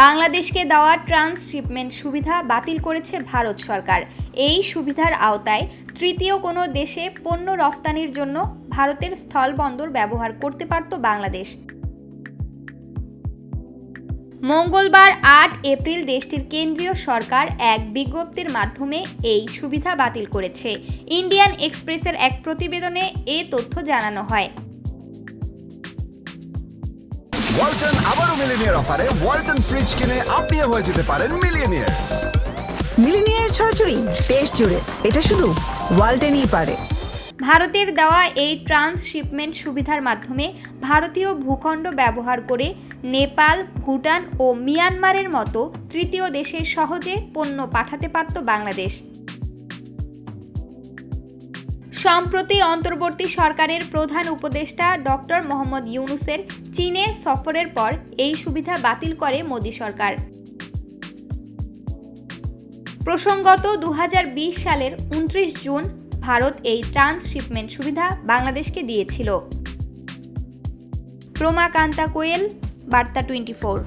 বাংলাদেশকে দেওয়া ট্রান্সশিপমেন্ট সুবিধা বাতিল করেছে ভারত সরকার। এই সুবিধার আওতায় তৃতীয় কোনো দেশে পণ্য রফতানির জন্য ভারতের স্থলবন্দর ব্যবহার করতে পারত বাংলাদেশ। মঙ্গলবার ৮ এপ্রিল দেশটির কেন্দ্রীয় সরকার এক বিজ্ঞপ্তির মাধ্যমে এই সুবিধা বাতিল করেছে। ইন্ডিয়ান এক্সপ্রেসের এক প্রতিবেদনে এ তথ্য জানানো হয়। ওয়ালটন আবারও মিলিনিয়ার অফারে ওয়ালটন ফ্রিজ কিনে আপনিও হয়ে যেতে পারেন মিলিয়নিয়ার। মিলিনিয়ার ছড়াছড়ি দেশ জুড়ে, এটা শুধু ওয়ালটনই পারে। ভারতের দেওয়া এই ট্রান্সশিপমেন্ট সুবিধার মাধ্যমে ভারতীয় ভূখণ্ড ব্যবহার করে নেপাল, ভুটান ও মিয়ানমারের মতো তৃতীয় দেশে সহজে পণ্য পাঠাতে পারত বাংলাদেশ। সম্প্রতি অন্তর্বর্তী সরকারের প্রধান উপদেষ্টা ডক্টর মোহাম্মদ ইউনূসের চীনে সফরের পর এই সুবিধা বাতিল করে মোদি সরকার। প্রসঙ্গত ২০২০ সালের ২৯ জুন ভারত এই ট্রান্সশিপমেন্ট সুবিধা বাংলাদেশকে দিয়েছিল। প্রমা কান্তা কোয়েল, বার্তা 24।